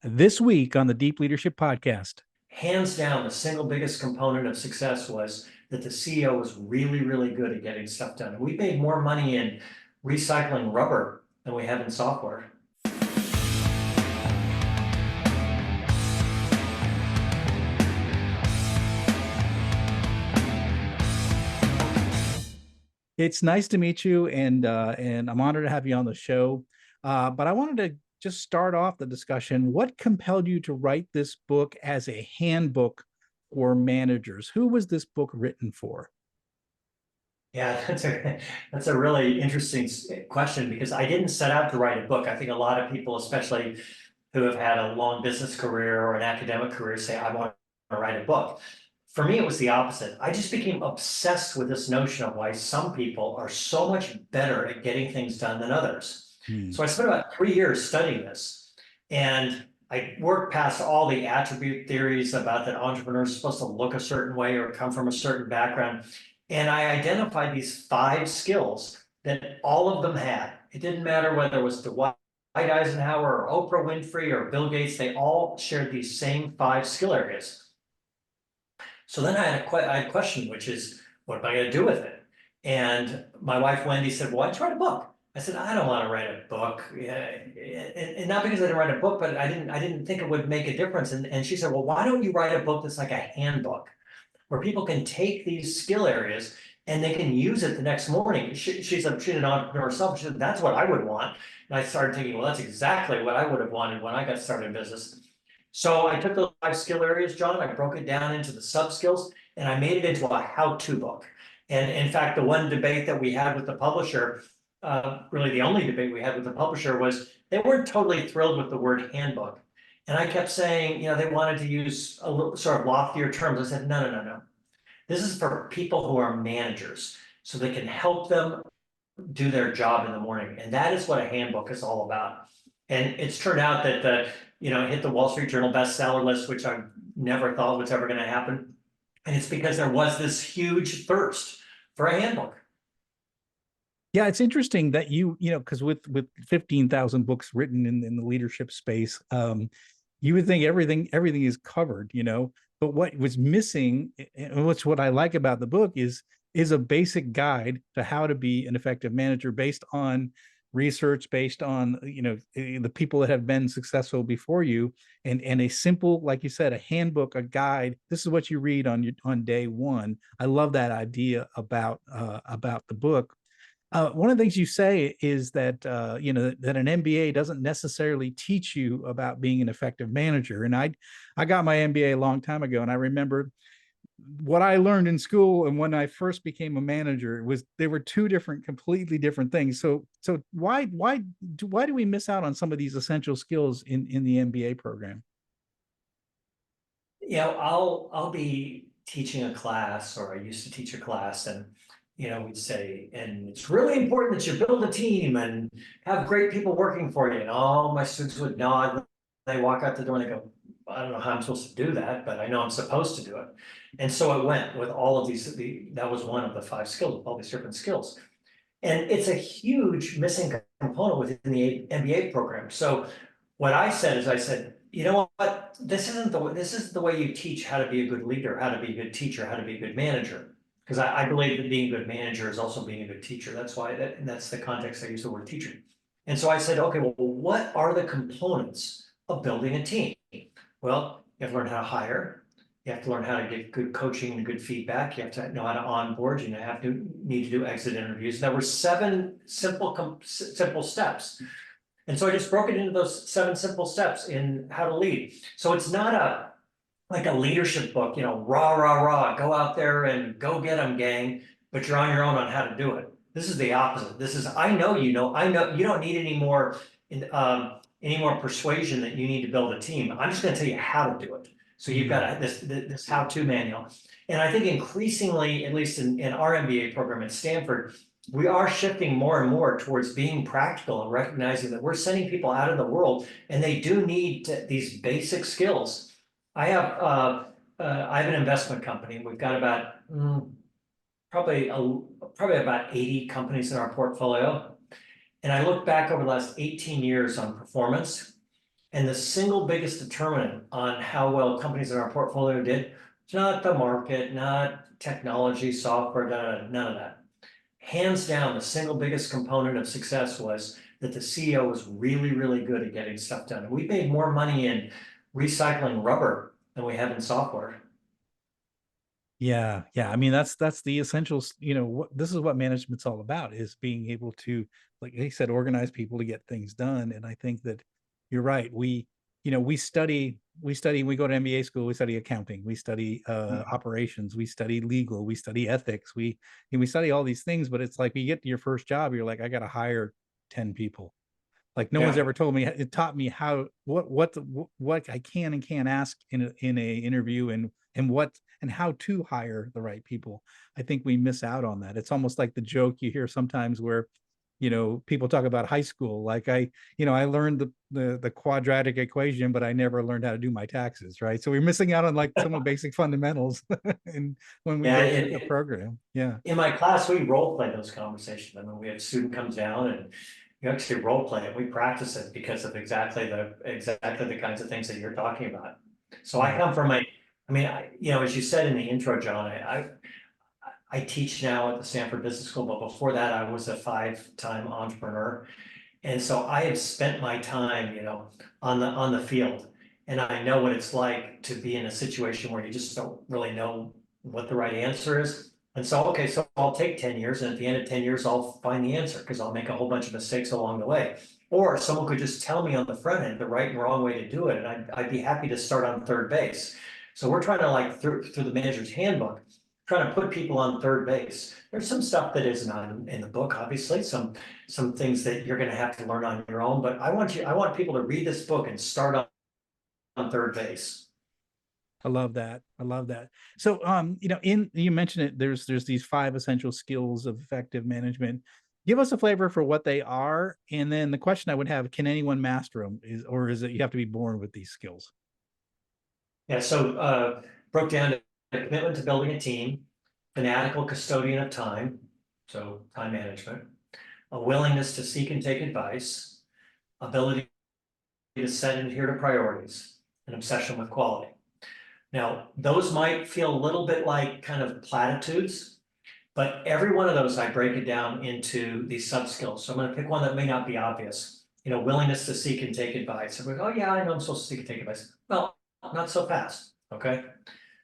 This week on the Deep Leadership Podcast. Hands down, the single biggest component of success was that the CEO was really, really good at getting stuff done. We made more money in recycling rubber than we have in software. It's nice to meet you, and I'm honored to have you on the show. But I wanted to just start off the discussion. What compelled you to write this book as a handbook for managers? Who was this book written for? Yeah, that's a really interesting question because I didn't set out to write a book. I think a lot of people, especially who have had a long business career or an academic career, say, I want to write a book. For me, it was the opposite. I just became obsessed with this notion of why some people are so much better at getting things done than others. So I spent about 3 years studying this, and I worked past all the attribute theories about that entrepreneurs are supposed to look a certain way or come from a certain background. And I identified these 5 skills that all of them had. It didn't matter whether it was Dwight Eisenhower or Oprah Winfrey or Bill Gates, they all shared these same 5 skill areas. So then I had a question, which is, what am I going to do with it? And my wife, Wendy, said, well, why don't you write a book? I said, I don't want to write a book. Yeah, and not because I didn't write a book, but I didn't think it would make a difference. And she said, well, why don't you write a book that's like a handbook, where people can take these skill areas and they can use it the next morning. She's an entrepreneur herself. She said, that's what I would want. And I started thinking, well, that's exactly what I would have wanted when I got started in business. So I took those 5 skill areas, John, I broke it down into the sub skills, and I made it into a how-to book. And in fact, the one debate that we had with the publisher, really the only debate we had with the publisher, was they weren't totally thrilled with the word handbook. And I kept saying, they wanted to use a little sort of loftier terms. I said, no. This is for people who are managers, so they can help them do their job in the morning. And that is what a handbook is all about. And it's turned out that it hit the Wall Street Journal bestseller list, which I never thought was ever going to happen. And it's because there was this huge thirst for a handbook. Yeah, it's interesting that because with 15,000 books written in the leadership space, you would think everything is covered, But what was missing, and what I like about the book is a basic guide to how to be an effective manager based on research, based on the people that have been successful before you, and a simple, like you said, a handbook, a guide. This is what you read on day one. I love that idea about the book. One of the things you say is that that an MBA doesn't necessarily teach you about being an effective manager. And I got my MBA a long time ago, and I remember what I learned in school and when I first became a manager they were two completely different things. So why do we miss out on some of these essential skills in the MBA program? I'll be teaching a class, or I used to teach a class, and we'd say, and it's really important that you build a team and have great people working for you. And all my students would nod. They walk out the door and they go, I don't know how I'm supposed to do that, but I know I'm supposed to do it. And so it went with all of these. That was one of the 5 skills, all these different skills. And it's a huge missing component within the MBA program. So what I said is, I said, you know what, this is the way you teach how to be a good leader, how to be a good teacher, how to be a good manager. Because I believe that being a good manager is also being a good teacher. That's why that's the context I use the word teacher. And so I said, okay, well, what are the components of building a team? Well, you have to learn how to hire. You have to learn how to get good coaching and good feedback. You have to know how to onboard. You need to do exit interviews. There were 7 simple steps. And so I just broke it into those 7 simple steps in how to lead. So it's not like a leadership book, rah, go out there and go get them, gang, but you're on your own on how to do it. This is the opposite. This is, I know you don't need any more persuasion that you need to build a team. I'm just going to tell you how to do it. So you've got this how-to manual. And I think increasingly, at least in our MBA program at Stanford, we are shifting more and more towards being practical and recognizing that we're sending people out in the world, and they do need these basic skills. I have an investment company. We've got about probably about 80 companies in our portfolio. And I look back over the last 18 years on performance, And the single biggest determinant on how well companies in our portfolio did, it's not the market, not technology, software, none of that. Hands down, the single biggest component of success was that the CEO was really, really good at getting stuff done. And we made more money in recycling rubber than we have in software. Yeah, yeah. I mean, that's the essentials. This is what management's all about, is being able to, like he said, organize people to get things done. And I think that you're right. We go to MBA school, we study accounting, we study operations, we study legal, we study ethics, we study all these things, but it's like you get to your first job, you're like, I gotta hire 10 people. Like no one's Yeah. ever told me. It taught me how what I can and can't ask in a interview, and how to hire the right people. I think we miss out on that. It's almost like the joke you hear sometimes where people talk about high school, like I learned the quadratic equation, but I never learned how to do my taxes, right? So we're missing out on like some of the basic fundamentals and when we Yeah, go through the program. Yeah. in my class, we role play those conversations. I mean, we have a student comes down and you actually role play it. We practice it because of exactly the kinds of things that you're talking about. So I Yeah. come from as you said in the intro, John, I teach now at the Stanford Business School, but before that, I was a 5-time entrepreneur. And so I have spent my time, on the field. And I know what it's like to be in a situation where you just don't really know what the right answer is. And so, okay, so I'll take 10 years, and at the end of 10 years, I'll find the answer because I'll make a whole bunch of mistakes along the way. Or someone could just tell me on the front end the right and wrong way to do it, and I'd be happy to start on third base. So we're trying to, like, through the manager's handbook, trying to put people on third base. There's some stuff that is not in the book, obviously, some things that you're gonna have to learn on your own, but I want people to read this book and start on third base. I love that. I love that. So, you mentioned it. There's these 5 essential skills of effective management. Give us a flavor for what they are, and then the question I would have: can anyone master them? Is it you have to be born with these skills? Yeah, so broke down to a commitment to building a team, fanatical custodian of time, so time management, a willingness to seek and take advice, ability to set and adhere to priorities, an obsession with quality. Now, those might feel a little bit like kind of platitudes, but every one of those I break it down into these sub skills. So I'm going to pick one that may not be obvious. Willingness to seek and take advice. And we go, oh yeah, I know I'm supposed to seek and take advice. Well, not so fast. Okay.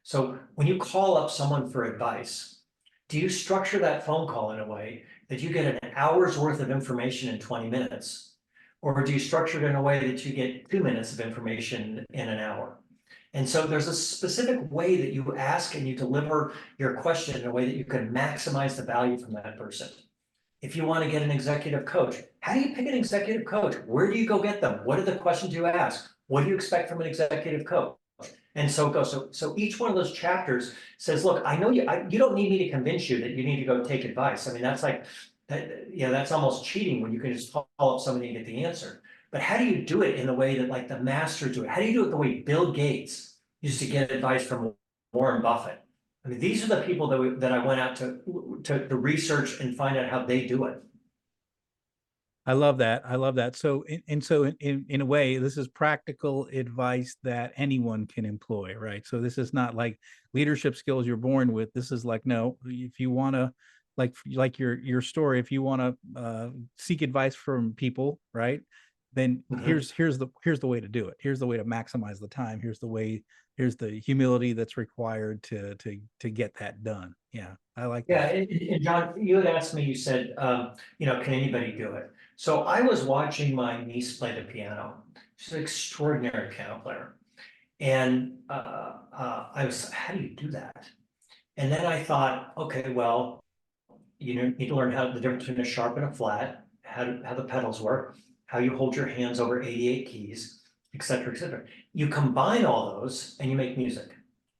So when you call up someone for advice, do you structure that phone call in a way that you get an hour's worth of information in 20 minutes? Or do you structure it in a way that you get 2 minutes of information in an hour? And so there's a specific way that you ask and you deliver your question in a way that you can maximize the value from that person. If you want to get an executive coach, how do you pick an executive coach? Where do you go get them? What are the questions you ask? What do you expect from an executive coach? And so it goes. So each one of those chapters says, look, I know you don't need me to convince you that you need to go take advice. I mean, that's like, that's almost cheating when you can just call up somebody and get the answer. But how do you do it in the way that like the masters do it? How do you do it the way Bill Gates used to get advice from Warren Buffett? I mean, these are the people that I went out to research and find out how they do it. I love that. I love that. So, in a way, this is practical advice that anyone can employ, right? So this is not like leadership skills you're born with. This is like, no, if you want to, like your story, if you want to seek advice from people, right? Then Mhm. here's the way to do it. Here's the way to maximize the time. Here's the humility that's required to get that done. Yeah, I like Yeah, that. and John, you had asked me, you said, can anybody do it? So I was watching my niece play the piano. She's an extraordinary piano player. And I was, how do you do that? And then I thought, okay, well, you need to learn how the difference between a sharp and a flat, how the pedals work, how you hold your hands over 88 keys, et cetera, et cetera. You combine all those and you make music.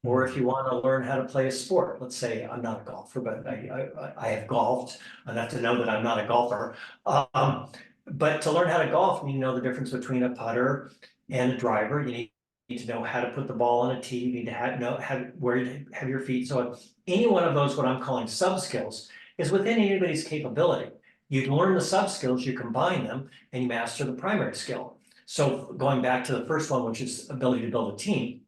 Or if Mm. you want to learn how to play a sport, let's say I'm not a golfer, but I have golfed enough to know that I'm not a golfer. But to learn how to golf, you need to know the difference between a putter and a driver. You need to know how to put the ball on a tee. You need to know where to have your feet. So any one of those, what I'm calling sub skills, is within anybody's capability. You learn the sub skills, you combine them, and you master the primary skill. So going back to the first one, which is ability to build a team,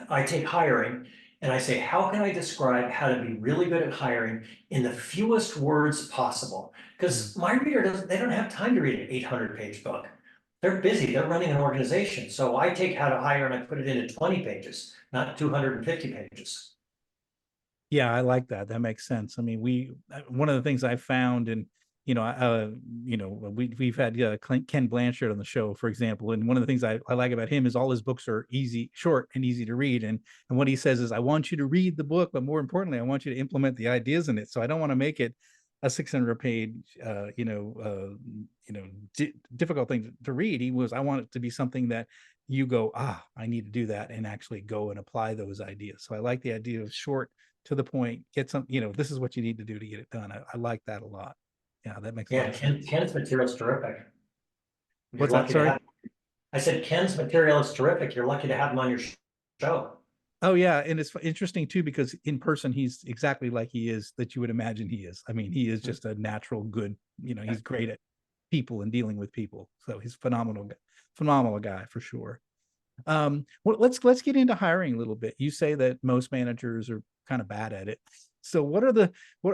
I take hiring and I say, how can I describe how to be really good at hiring in the fewest words possible? Mm. Because my reader doesn't, they don't have time to read an 800-page book. They're busy, they're running an organization. So I take how to hire and I put it into 20 pages, not 250 pages. Yeah, I like that. That makes sense. I mean, one of the things I found, and we've had Ken Blanchard on the show, for example, and one of the things I like about him is all his books are short and easy to read, and what he says is, I want you to read the book, but more importantly, I want you to implement the ideas in it. So I don't want to make it a 600-page, difficult thing to read. I want it to be something that you go, I need to do that, and actually go and apply those ideas. So I like the idea of short, to the point, get some, this is what you need to do to get it done. I like that a lot. Yeah, that makes a lot Yeah, of sense. Ken's material is terrific. You're What's that? lucky to Sorry. have, I said, Ken's material is terrific. You're lucky to have him on your show. Oh yeah, and it's interesting too, because in person he's exactly like he is, that you would imagine he is. I mean, he is just a natural good, he's great at people and dealing with people. So he's phenomenal guy for sure. Well, let's get into hiring a little bit. You say that most managers are kind of bad at it. So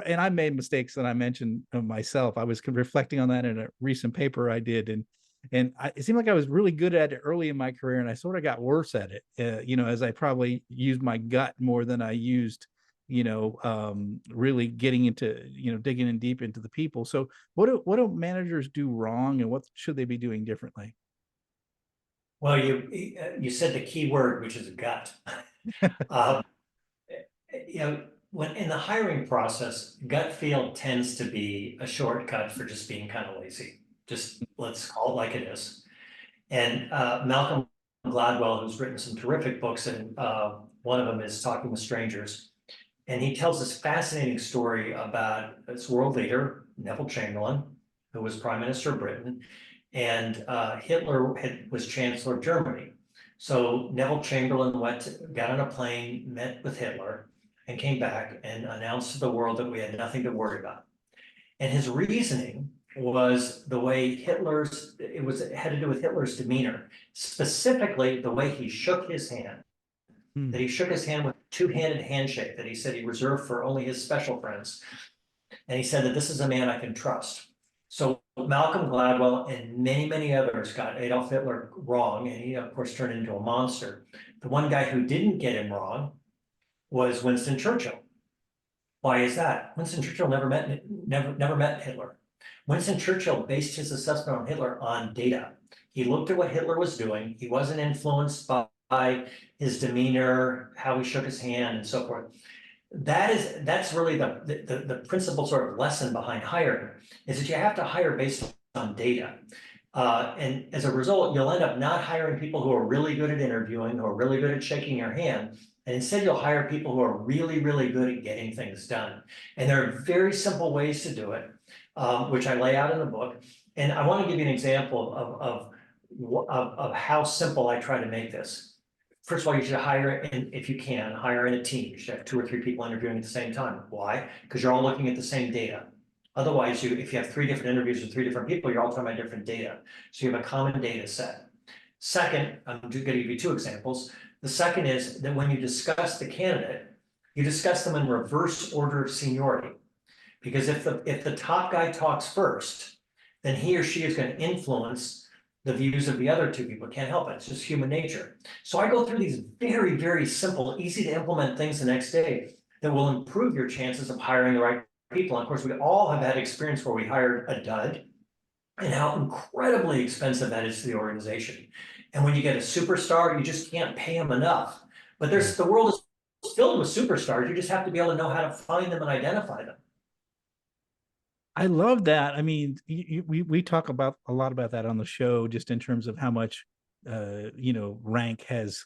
and I made mistakes that I mentioned myself. I was reflecting on that in a recent paper I did, and it seemed like I was really good at it early in my career, and I sort of got worse at it, as I probably used my gut more than I used, really getting into, digging in deep into the people. So what do managers do wrong, and what should they be doing differently? Well, you said the key word, which is gut. Um, when in the hiring process, gut feel tends to be a shortcut for just being kind of lazy. Just let's call it like it is. And Malcolm Gladwell, who's written some terrific books, and one of them is Talking with Strangers. And he tells this fascinating story about this world leader, Neville Chamberlain, who was Prime Minister of Britain, and Hitler was Chancellor of Germany. So Neville Chamberlain got on a plane, met with Hitler, and came back and announced to the world that we had nothing to worry about. And his reasoning was the way it had to do with Hitler's demeanor, specifically the way he shook his hand, Hmm. that he shook his hand with a two-handed handshake that he said he reserved for only his special friends. And he said that this is a man I can trust. So Malcolm Gladwell and many, many others got Adolf Hitler wrong, and he, of course, turned into a monster. The one guy who didn't get him wrong was Winston Churchill. Why is that? Winston Churchill never met Hitler. Winston Churchill based his assessment on Hitler on data. He looked at what Hitler was doing. He wasn't influenced by his demeanor, how he shook his hand, and so forth. That's really the principal sort of lesson behind hiring, is that you have to hire based on data. And as a result, you'll end up not hiring people who are really good at interviewing, who are really good at shaking your hand. And instead, you'll hire people who are really, really good at getting things done. And there are very simple ways to do it, which I lay out in the book. And I want to give you an example of how simple I try to make this. First of all, you should if you can, hire in a team. You should have 2 or 3 people interviewing at the same time. Why? Because you're all looking at the same data. Otherwise, if you have 3 different interviews with 3 different people, you're all talking about different data. So you have a common data set. Second, I'm going to give you 2 examples. The second is that when you discuss the candidate, you discuss them in reverse order of seniority. Because if the top guy talks first, then he or she is going to influence the views of the other 2 people. Can't help it. It's just human nature. So I go through these very, very simple, easy to implement things the next day that will improve your chances of hiring the right people. And of course, we all have had experience where we hired a dud, and how incredibly expensive that is to the organization. And when you get a superstar, you just can't pay them enough. But the world is filled with superstars. You just have to be able to know how to find them and identify them. I love that. I mean, we talk about a lot about that on the show, just in terms of how much, rank has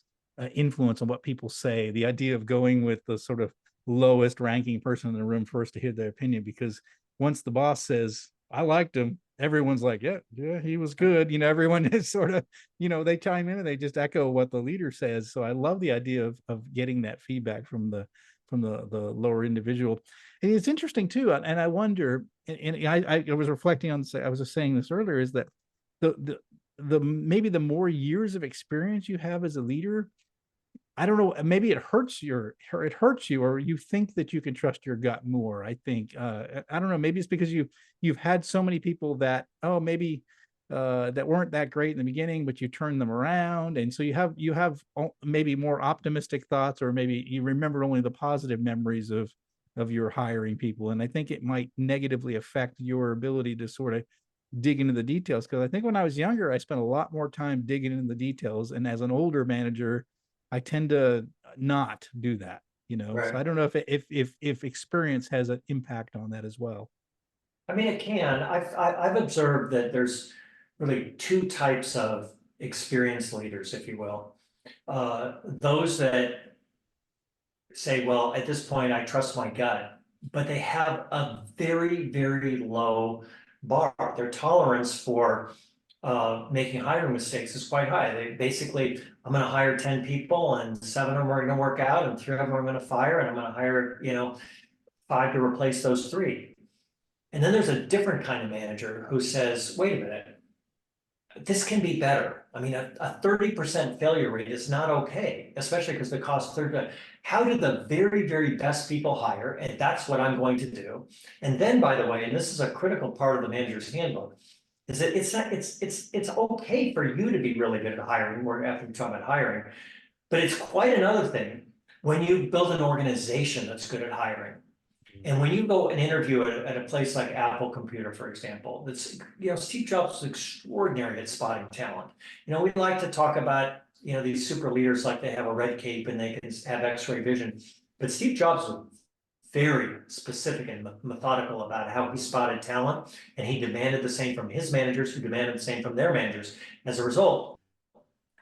influence on what people say. The idea of going with the sort of lowest ranking person in the room first to hear their opinion, because once the boss says, I liked him, everyone's like, yeah, he was good. Everyone is sort of, they chime in and they just echo what the leader says. So I love the idea of getting that feedback from the lower individual. And it's interesting too, and I wonder, and I was reflecting on, I was just saying this earlier, is that the maybe the more years of experience you have as a leader, I don't know, maybe it hurts you, or you think that you can trust your gut more. I think I don't know, maybe it's because you've had so many people that, oh, maybe that weren't that great in the beginning, but you turn them around, and so you have maybe more optimistic thoughts, or maybe you remember only the positive memories of your hiring people. And I think it might negatively affect your ability to sort of dig into the details, because I think when I was younger, I spent a lot more time digging into the details, and as an older manager, I tend to not do that, you know. So Right. I don't know if experience has an impact on that as well. I mean, it can. I've observed that there's really two types of experienced leaders, if you will. Those that say, well, at this point, I trust my gut, but they have a very, very low bar. Their tolerance for making hiring mistakes is quite high. They basically, I'm going to hire 10 people, and 7 of them are going to work out, and 3 of them I'm going to fire, and I'm going to hire, 5 to replace those 3. And then there's a different kind of manager who says, wait a minute, this can be better. I mean, a 30% failure rate is not okay, especially because the cost 30. How do the very, very best people hire? And that's what I'm going to do. And then, by the way, and this is a critical part of the manager's handbook, is that it's okay for you to be really good at hiring. We're after we talk about hiring, but it's quite another thing when you build an organization that's good at hiring. And when you go and interview at a place like Apple Computer, for example, that's, Steve Jobs was extraordinary at spotting talent. We like to talk about, these super leaders like they have a red cape and they can have X-ray vision. But Steve Jobs was very specific and methodical about how he spotted talent, and he demanded the same from his managers, who demanded the same from their managers. As a result,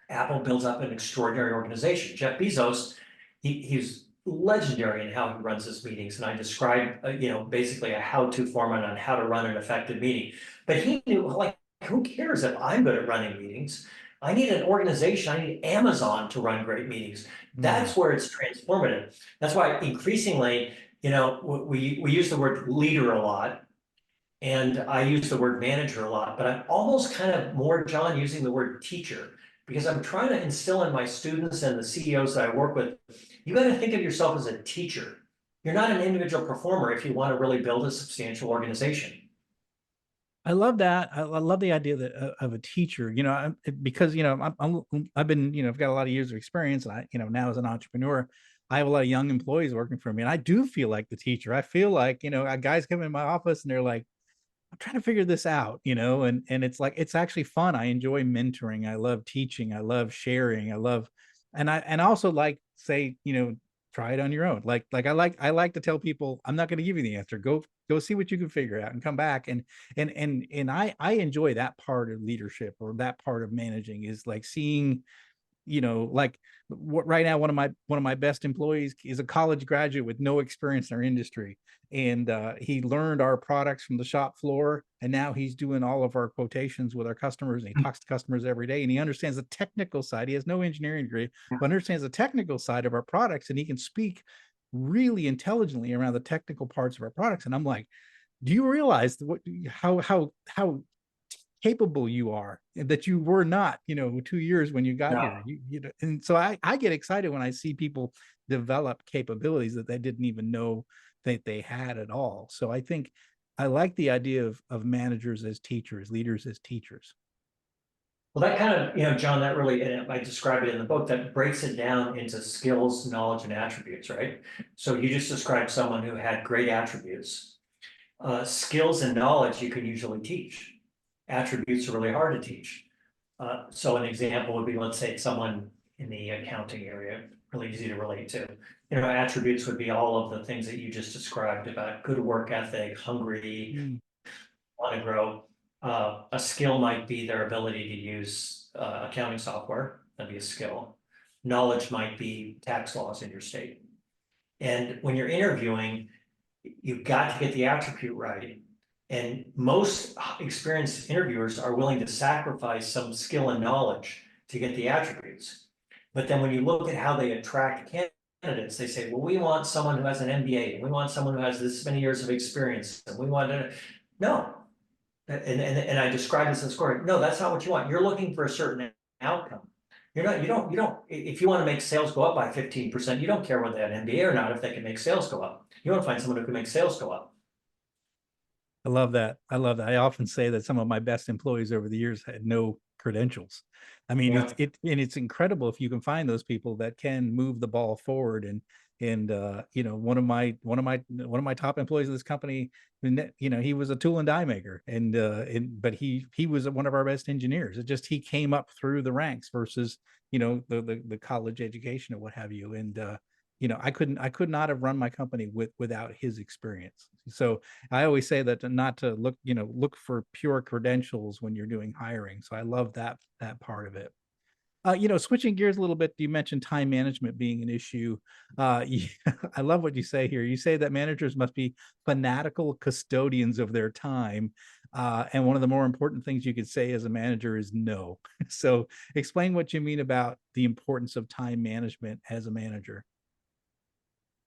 Apple builds up an extraordinary organization. Jeff Bezos, he's legendary in how he runs his meetings. And I described, basically a how-to format on how to run an effective meeting. But he knew, like, who cares if I'm good at running meetings? I need an organization. I need Amazon to run great meetings. That's where it's transformative. That's why increasingly, we use the word leader a lot. And I use the word manager a lot, but I'm almost kind of more, John, using the word teacher, because I'm trying to instill in my students and the CEOs that I work with, you got to think of yourself as a teacher. You're not an individual performer if you want to really build a substantial organization. I love that. I love the idea that of a teacher, because I've been, I've got a lot of years of experience, and I, now as an entrepreneur, I have a lot of young employees working for me, and I do feel like the teacher. I feel like, guys come in my office and they're like, I'm trying to figure this out, and it's like, it's actually fun. I enjoy mentoring. I love teaching. I love sharing. And I also like, say, try it on your own. I like to tell people, I'm not going to give you the answer. Go see what you can figure out and come back. And I enjoy that part of leadership, or that part of managing, is like seeing, like what right now, one of my best employees is a college graduate with no experience in our industry, and he learned our products from the shop floor, and now he's doing all of our quotations with our customers, and he talks to customers every day, and he understands the technical side. He has no engineering degree, but understands the technical side of our products, and he can speak really intelligently around the technical parts of our products. And I'm like, do you realize how capable you are, that you were not, 2 years when you got No. here? And so I get excited when I see people develop capabilities that they didn't even know that they had at all. So I think I like the idea of managers as teachers, leaders as teachers. Well, that kind of, John, that really, and I describe it in the book, that breaks it down into skills, knowledge, and attributes, right? So you just described someone who had great attributes. Skills and knowledge you can usually teach. Attributes are really hard to teach. So an example would be, let's say, someone in the accounting area, really easy to relate to. Attributes would be all of the things that you just described about good work ethic, hungry, want to grow. A skill might be their ability to use accounting software. That'd be a skill. Knowledge might be tax laws in your state. And when you're interviewing, you've got to get the attribute right. And most experienced interviewers are willing to sacrifice some skill and knowledge to get the attributes. But then when you look at how they attract candidates, they say, well, we want someone who has an MBA, and we want someone who has this many years of experience, and we want to, no, and I describe this in scoring. No, that's not what you want. You're looking for a certain outcome. You don't, if you want to make sales go up by 15%, you don't care whether they have an MBA or not, if they can make sales go up. You want to find someone who can make sales go up. I love that. I love that. I often say that some of my best employees over the years had no credentials. I mean, Yeah. and it's incredible if you can find those people that can move the ball forward. And you know, one of my top employees of this company, you know, he was a tool and die maker, and but he was one of our best engineers. It just he came up through the ranks versus, you know, the college education or what have you. And you know, I could not have run my company without his experience. So I always say that not to look, you know, look for pure credentials when you're doing hiring. So I love that part of it. You know, switching gears a little bit, you mentioned time management being an issue. I love what you say here. You say that managers must be fanatical custodians of their time. And one of the more important things you could say as a manager is no. So explain what you mean about the importance of time management as a manager.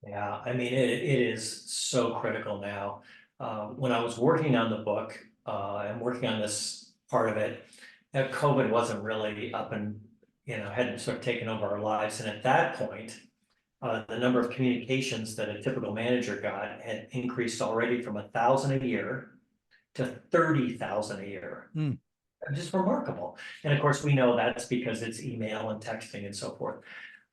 Yeah, I mean, it is so critical now. When I was working on the book, and working on this part of it, COVID wasn't really up and, hadn't sort of taken over our lives. And at that point, the number of communications that a typical manager got had increased already from 1,000 a year to 30,000 a year. Mm. Just remarkable. And of course, we know that's because it's email and texting and so forth.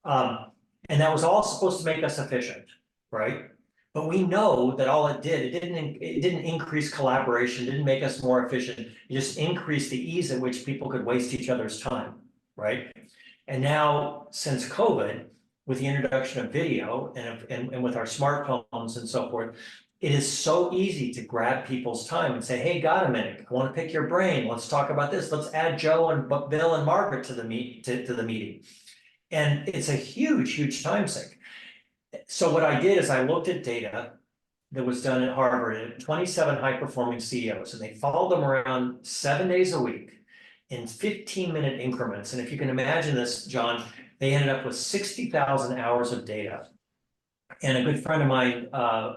Um, and that was all supposed to make us efficient, right? But we know that all it didn't increase collaboration, didn't make us more efficient. It just increased the ease at which people could waste each other's time, right? And now, since COVID, with the introduction of video and with our smartphones and so forth, it is so easy to grab people's time and say, hey, got a minute? I want to pick your brain. Let's talk about this. Let's add Joe and Bill and Margaret to the meeting. And it's a huge, huge time sink. So what I did is I looked at data that was done at Harvard at 27 high-performing CEOs, and they followed them around 7 days a week in 15-minute increments. And if you can imagine this, John, they ended up with 60,000 hours of data. And a good friend of mine,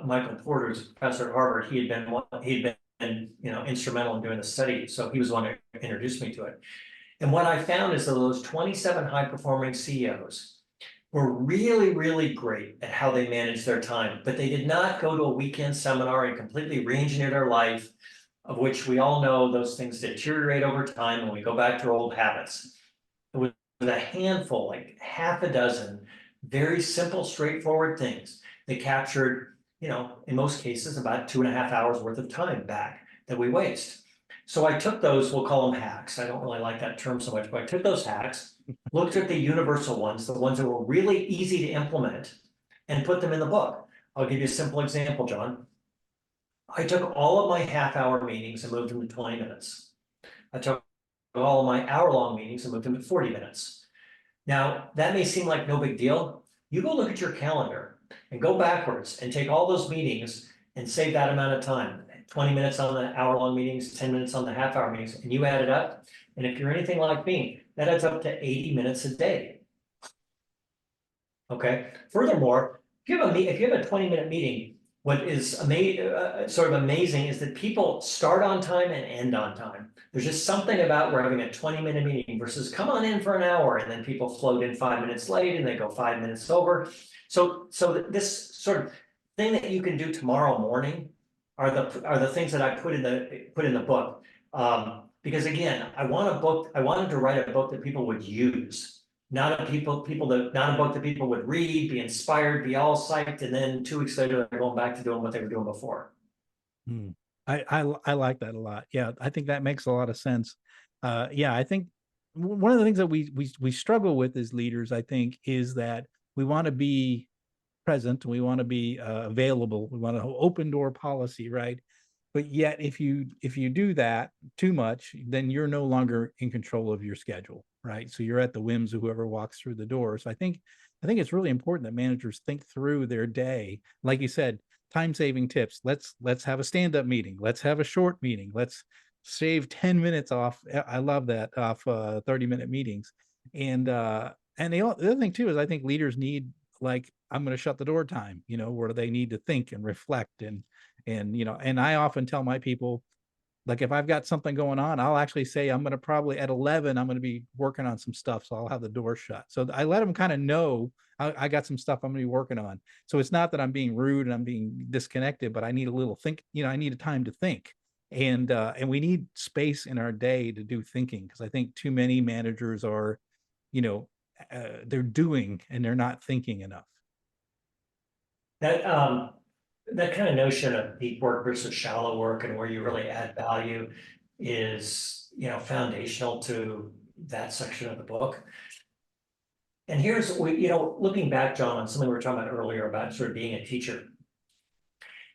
Michael Porter, who's a professor at Harvard, he had been instrumental in doing the study, so he was the one who introduced me to it. And what I found is that those 27 high-performing CEOs were really, really great at how they managed their time, but they did not go to a weekend seminar and completely re-engineer their life, of which we all know those things deteriorate over time and we go back to our old habits. It was a handful, like half a dozen, very simple, straightforward things that captured, in most cases, about 2.5 hours worth of time back that we waste. So I took those, we'll call them hacks. I don't really like that term so much, but I took those hacks, looked at the universal ones, the ones that were really easy to implement, and put them in the book. I'll give you a simple example, John. I took all of my half-hour meetings and moved them to 20 minutes. I took all of my hour-long meetings and moved them to 40 minutes. Now, that may seem like no big deal. You go look at your calendar and go backwards and take all those meetings and save that amount of time. 20 minutes on the hour-long meetings, 10 minutes on the half-hour meetings, and you add it up. And if you're anything like me, that adds up to 80 minutes a day. Okay. Furthermore, if you have a 20-minute meeting, what is sort of amazing is that people start on time and end on time. There's just something about we're having a 20-minute meeting versus come on in for an hour, and then people float in 5 minutes late and they go 5 minutes over. So this sort of thing that you can do tomorrow morning are the things that I put in the book. Because again, I wanted to write a book that people would use, not a book that people would read, be inspired, be all psyched, and then 2 weeks later they're going back to doing what they were doing before. Hmm. I like that a lot. Yeah, I think that makes a lot of sense. Yeah, I think one of the things that we struggle with as leaders, I think, is that we want to be present, we want to be available, we want an open door policy, right? But yet, if you do that too much, then you're no longer in control of your schedule, right? So you're at the whims of whoever walks through the door. So I think it's really important that managers think through their day, like you said, time-saving tips. Let's have a stand-up meeting. Let's have a short meeting. Let's save 10 minutes off. I love that, off 30-minute meetings. And the other thing too is I think leaders need, like, I'm going to shut the door time, where they need to think and reflect and I often tell my people, Like if I've got something going on, I'll actually say I'm going to probably at 11, I'm going to be working on some stuff. So I'll have the door shut. So I let them kind of know I got some stuff I'm going to be working on. So it's not that I'm being rude and I'm being disconnected, but I need a little think, I need a time to think. And we need space in our day to do thinking, because I think too many managers are, you know, they're doing and they're not thinking enough. That that kind of notion of deep work versus shallow work and where you really add value is, foundational to that section of the book. And here's, looking back, John, on something we were talking about earlier about sort of being a teacher.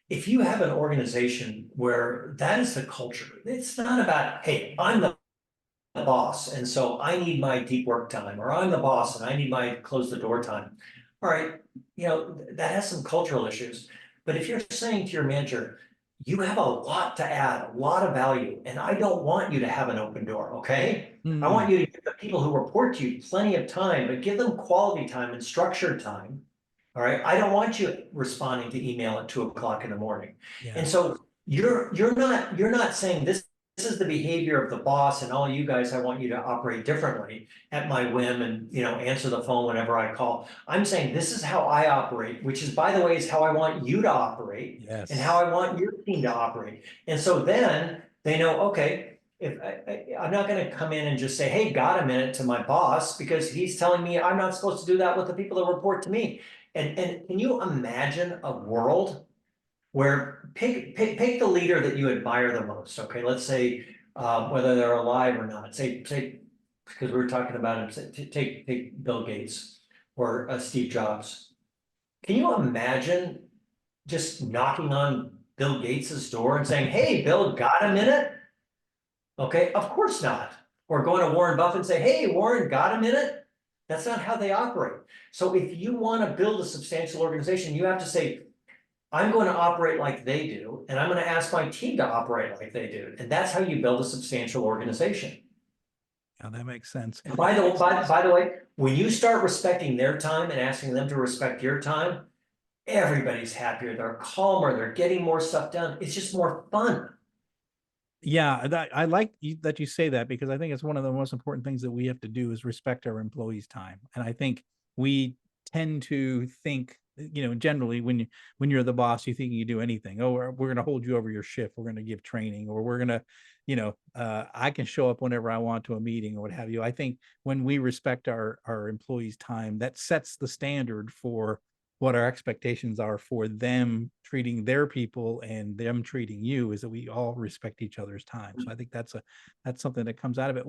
If you have an organization where that is the culture, it's not about, hey, I'm the boss, and so I need my deep work time, or I'm the boss and I need my close the door time. All right, that has some cultural issues. But if you're saying to your manager, you have a lot to add, a lot of value, and I don't want you to have an open door, okay? I Mm, want you to give the people who report to you plenty of time, but give them quality time and structured time. All right, I don't want you responding to email at 2 o'clock in the morning. And yeah. so you're not saying this is the behavior of the boss, and all you guys, I want you to operate differently at my whim and, answer the phone whenever I call. I'm saying this is how I operate, which is, by the way, is how I want you to operate and how Yes. I want your team to operate. And so then they know, okay, if I'm not going to come in and just say, hey, got a minute to my boss, because he's telling me I'm not supposed to do that with the people that report to me. And can you imagine a world where pick the leader that you admire the most? Okay, let's say whether they're alive or not. Say because we were talking about him. Take Bill Gates or Steve Jobs. Can you imagine just knocking on Bill Gates's door and saying, "Hey, Bill, got a minute?" Okay, of course not. Or going to Warren Buffett and say, "Hey, Warren, got a minute?" That's not how they operate. So if you want to build a substantial organization, you have to say, I'm going to operate like they do, and I'm going to ask my team to operate like they do. And that's how you build a substantial organization. Yeah, that makes sense. And by the way, when you start respecting their time and asking them to respect your time, everybody's happier, they're calmer, they're getting more stuff done. It's just more fun. Yeah, I like that you say that, because I think it's one of the most important things that we have to do is respect our employees' time. And I think we tend to think, generally when you're the boss, you think you do anything. Oh, we're going to hold you over your shift. We're going to give training, or we're going to, I can show up whenever I want to a meeting or what have you. I think when we respect our employees' time, that sets the standard for what our expectations are for them treating their people and them treating you, is that we all respect each other's time. So I think that's something that comes out of it.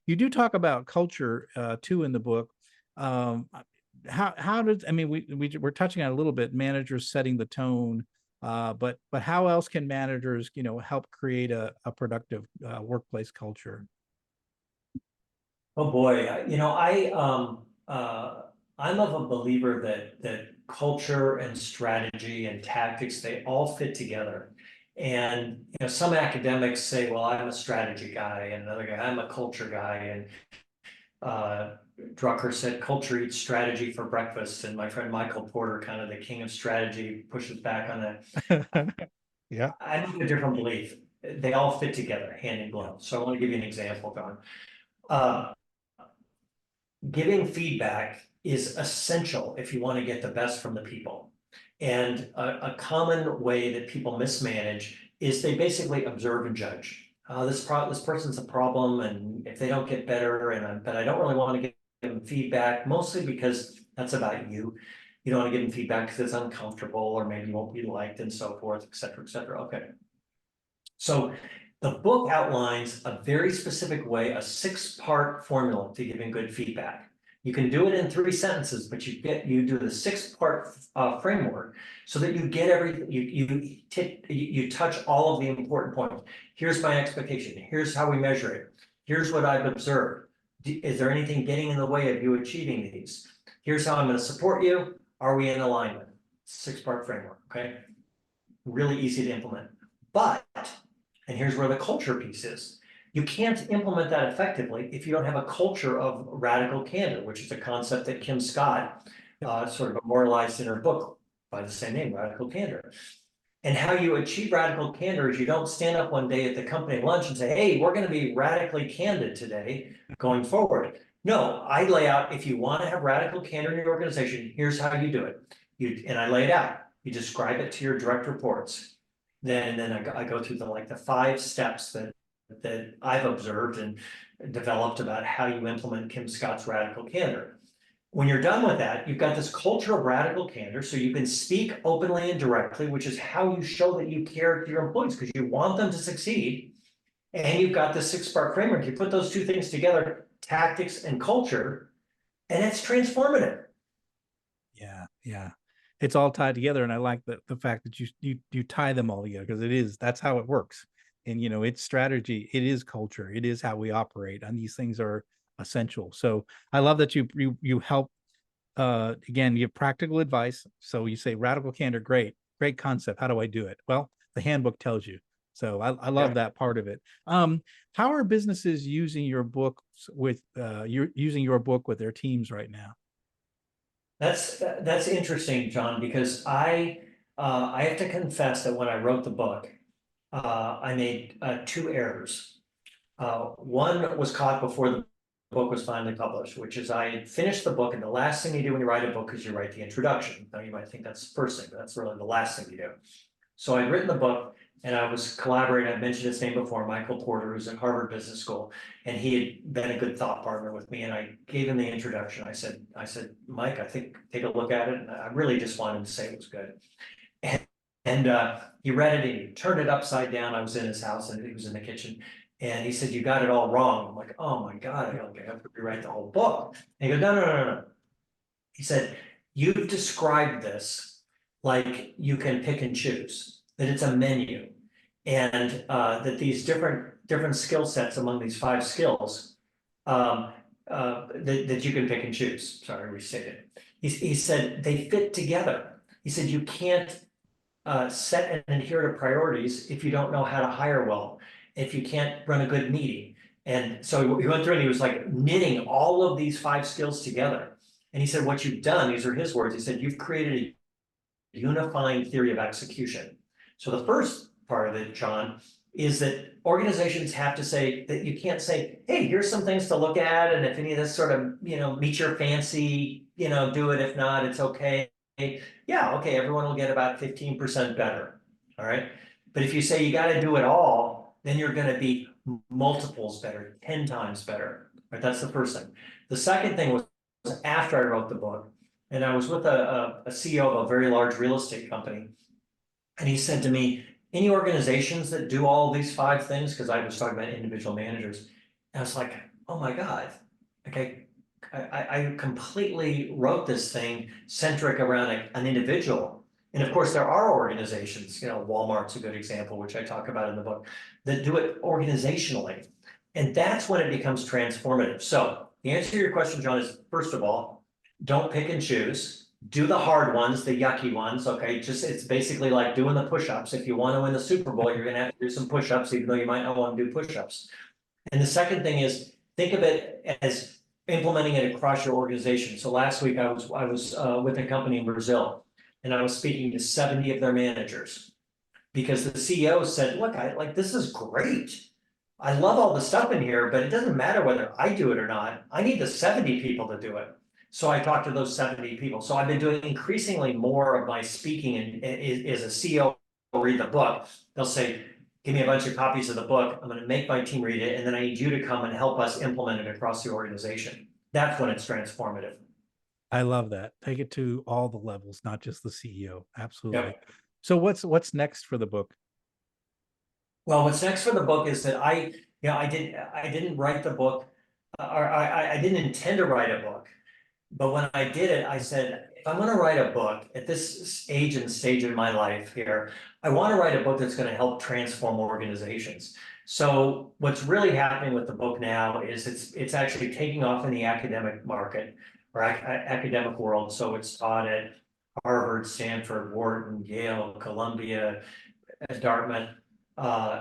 You do talk about culture too in the book. Um, how does, I mean, we're touching on a little bit, managers setting the tone, but how else can managers, help create a productive workplace culture? Oh boy, I'm of a believer that culture and strategy and tactics, they all fit together. And some academics say, well, I'm a strategy guy, and another guy, I'm a culture guy. And Drucker said culture eats strategy for breakfast. And my friend Michael Porter, kind of the king of strategy, pushes back on that. Yeah. I have a different belief. They all fit together, hand in Yeah. glove. So I want to give you an example, Don. Uh, Giving feedback is essential if you want to get the best from the people. And a common way that people mismanage is they basically observe and judge. This person's a problem, and if they don't get better, but I don't really want to give them feedback, mostly because that's about you. You don't want to give them feedback because it's uncomfortable, or maybe you won't be liked, and so forth, et cetera, et cetera. Okay. So the book outlines a very specific way, a 6-part formula to giving good feedback. You can do it in 3 sentences, but you do the 6-part framework so that you get everything, you touch all of the important points. Here's my expectation. Here's how we measure it. Here's what I've observed. Is there anything getting in the way of you achieving these? Here's how I'm going to support you. Are we in alignment? 6-part framework, okay? Really easy to implement. But, and here's where the culture piece is, you can't implement that effectively if you don't have a culture of radical candor, which is a concept that Kim Scott sort of memorialized in her book by the same name, Radical Candor. And how you achieve radical candor is you don't stand up one day at the company lunch and say, hey, we're going to be radically candid today going forward. No, I lay out, if you want to have radical candor in your organization, here's how you do it. And I lay it out. You describe it to your direct reports. Then I go through the 5 steps that I've observed and developed about how you implement Kim Scott's radical candor. When you're done with that, you've got this culture of radical candor, so you can speak openly and directly, which is how you show that you care to your employees because you want them to succeed. And you've got this 6-part framework. You put those 2 things together, tactics and culture, and it's transformative. Yeah, yeah. It's all tied together, and I like the fact that you tie them all together, because that's how it works. And it's strategy, it is culture, it is how we operate, and these things are essential. So I love that you help. Again, you have practical advice. So you say radical candor, great concept. How do I do it? Well, the handbook tells you. So I love that part of it. How are businesses using your book with you're using your book with their teams right now? That's interesting, John, because I have to confess that when I wrote the book, I made 2 errors. One was caught before the book was finally published, which is I had finished the book, and the last thing you do when you write a book is you write the introduction. Now you might think that's the first thing, but that's really the last thing you do. So I'd written the book, and I was collaborating. I mentioned his name before, Michael Porter, who's at Harvard Business School, and he had been a good thought partner with me. And I gave him the introduction. I said, Mike, I think take a look at it. And I really just wanted to say it was good. And he read it and he turned it upside down. I was in his house and he was in the kitchen. And he said, you got it all wrong. I'm like, oh my God, I have to rewrite the whole book. And he goes, no. He said, you've described this like you can pick and choose, that it's a menu. And that these different skill sets among these 5 skills that you can pick and choose. Sorry, restated. He said they fit together. He said you can't set and adhere to priorities if you don't know how to hire well, if you can't run a good meeting. And so he went through and he was like knitting all of these 5 skills together. And he said, what you've done, these are his words, he said, you've created a unifying theory of execution. So the first part of it, John, is that organizations have to say that you can't say, hey, here's some things to look at, and if any of this sort of, meets your fancy, do it. If not, it's okay. Yeah, okay, everyone will get about 15% better. All right. But if you say you got to do it all, then you're going to be multiples better, 10 times better. Right. That's the first thing. The second thing was after I wrote the book, and I was with a CEO of a very large real estate company. And he said to me, any organizations that do all these 5 things, because I was talking about individual managers, and I was like, oh my God, okay, I completely wrote this thing centric around an individual. And of course, there are organizations, Walmart's a good example, which I talk about in the book, that do it organizationally. And that's when it becomes transformative. So the answer to your question, John, is first of all, don't pick and choose. Do the hard ones, the yucky ones, okay? It's basically like doing the push-ups. If you want to win the Super Bowl, you're going to have to do some push-ups, even though you might not want to do push-ups. And the second thing is, think of it as implementing it across your organization. So last week I was with a company in Brazil, and I was speaking to 70 of their managers because the CEO said, look, this is great. I love all the stuff in here, but it doesn't matter whether I do it or not. I need the 70 people to do it. So I talked to those 70 people. So I've been doing increasingly more of my speaking, and as a CEO will read the book, they'll say, give me a bunch of copies of the book. I'm going to make my team read it. And then I need you to come and help us implement it across the organization. That's when it's transformative. I love that. Take it to all the levels, not just the CEO. Absolutely. Yep. So what's next for the book? Well, what's next for the book is that I didn't write the book, or I didn't intend to write a book. But when I did it, I said, if I'm going to write a book at this age and stage in my life here, I want to write a book that's going to help transform organizations. So what's really happening with the book now is it's actually taking off in the academic market or academic world. So it's taught at Harvard, Stanford, Wharton, Yale, Columbia, Dartmouth.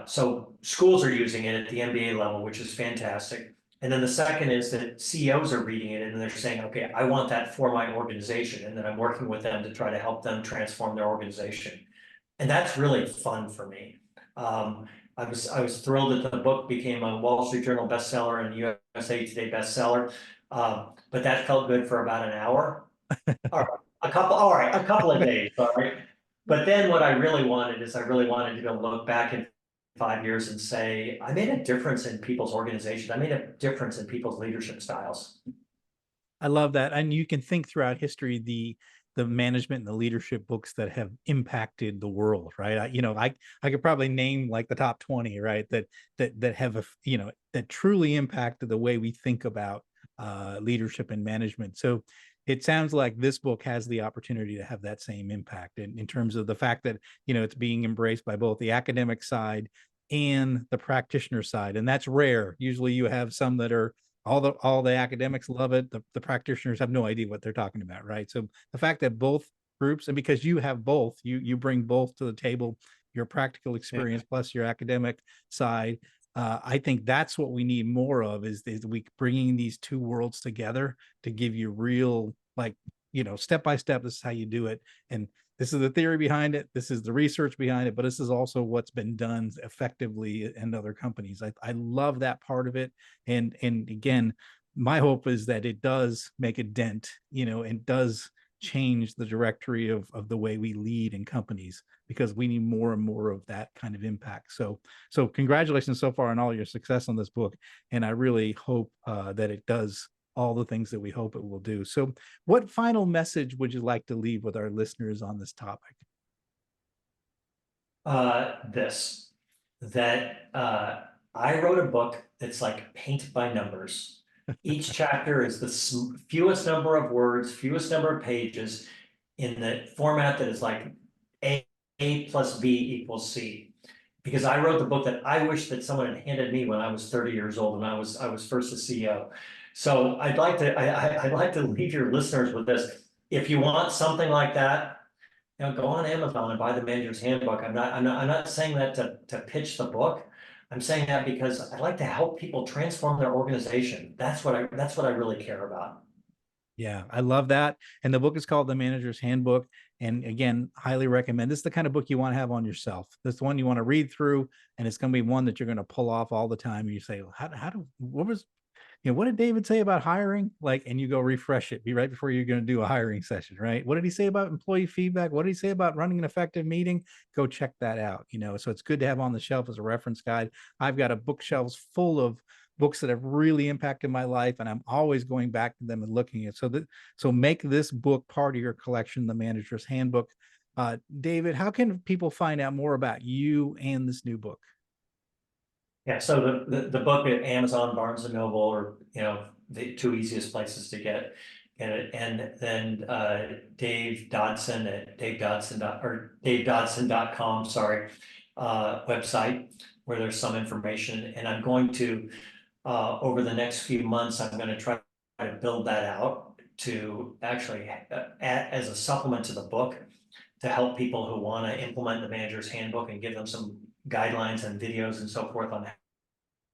So schools are using it at the MBA level, which is fantastic. And then the second is that CEOs are reading it and they're saying, okay, I want that for my organization. And then I'm working with them to try to help them transform their organization. and that's really fun for me. I was thrilled that the book became a Wall Street Journal bestseller and USA Today bestseller. But that felt good for about an hour. Or all right, a couple of days, all right. But then what I really wanted is I really wanted to go look back in 5 years and say, I made a difference in people's organization. I made a difference in people's leadership styles. I love that. And you can think throughout history, the management and the leadership books that have impacted the world, right? I could probably name like the top 20, right? That have that truly impacted the way we think about leadership and management. So it sounds like this book has the opportunity to have that same impact in terms of the fact that, it's being embraced by both the academic side and the practitioner side. And that's rare. Usually you have some that are all the academics love it. The practitioners have no idea what they're talking about, right? So the fact that both groups, and because you have both, you bring both to the table, your practical experience plus your academic side. I think that's what we need more of is we bringing these two worlds together to give you real, like, step by step, this is how you do it. And this is the theory behind it. This is the research behind it, but this is also what's been done effectively in other companies. I love that part of it. And again, my hope is that it does make a dent, and does change the directory of the way we lead in companies, because we need more and more of that kind of impact. So congratulations so far on all your success on this book. And I really hope that it does all the things that we hope it will do. So what final message would you like to leave with our listeners on this topic? This, that I wrote a book that's like paint by numbers. Each chapter is the fewest number of words, fewest number of pages in the format that is like A plus B equals C. Because I wrote the book that I wish that someone had handed me when I was 30 years old and I was first a CEO. So I'd like to leave your listeners with this. If you want something like that, go on Amazon and buy the manager's handbook. I'm not saying that to pitch the book. I'm saying that because I'd like to help people transform their organization. That's what I really care about. Yeah, I love that. And the book is called The Manager's Handbook. And again, highly recommend. This is the kind of book you want to have on yourself. This is the one you want to read through, and it's going to be one that you're going to pull off all the time. And you say, what did David say about hiring? Like, and you go refresh it, be right before you're going to do a hiring session, right? What did he say about employee feedback? What did he say about running an effective meeting? Go check that out. So it's good to have on the shelf as a reference guide. I've got a bookshelves full of books that have really impacted my life, and I'm always going back to them and looking at. So make this book part of your collection, The Manager's Handbook. David, how can people find out more about you and this new book? Yeah, so the book at Amazon, Barnes and Noble, or the two easiest places to get it, and then Dave Dodson at davedodson.com, sorry, website where there's some information, and I'm going to over the next few months I'm going to try to build that out to actually add as a supplement to the book to help people who want to implement the manager's handbook and give them some guidelines and videos and so forth on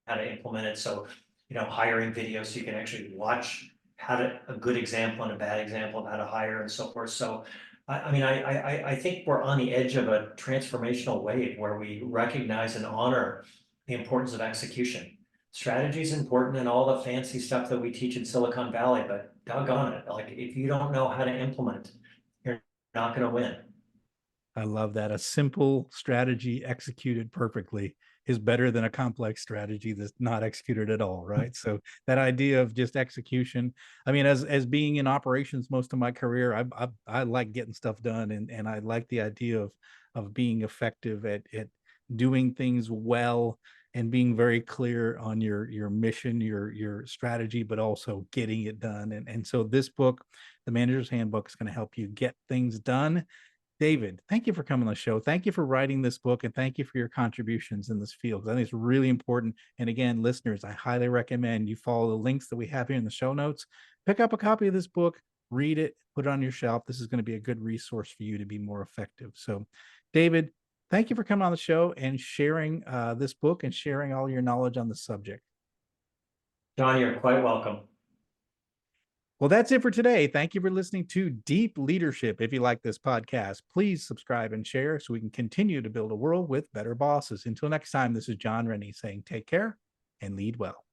how to implement it. So, hiring videos so you can actually watch a good example and a bad example of how to hire and so forth. So, I think we're on the edge of a transformational wave where we recognize and honor the importance of execution. Strategy is important and all the fancy stuff that we teach in Silicon Valley, but doggone it, like if you don't know how to implement, you're not going to win. I love that. A simple strategy executed perfectly is better than a complex strategy that's not executed at all, right? So that idea of just execution. I mean, as being in operations most of my career, I like getting stuff done, and I like the idea of being effective at doing things well and being very clear on your mission, your strategy, but also getting it done. And so this book, The Manager's Handbook, is going to help you get things done. David, thank you for coming on the show. Thank you for writing this book, and thank you for your contributions in this field. I think it's really important. And again, listeners, I highly recommend you follow the links that we have here in the show notes. Pick up a copy of this book, read it, put it on your shelf. This is going to be a good resource for you to be more effective. So, David, thank you for coming on the show and sharing this book and sharing all your knowledge on the subject. John, you're quite welcome. Well, that's it for today. Thank you for listening to Deep Leadership. If you like this podcast, please subscribe and share so we can continue to build a world with better bosses. Until next time, this is John Rennie saying take care and lead well.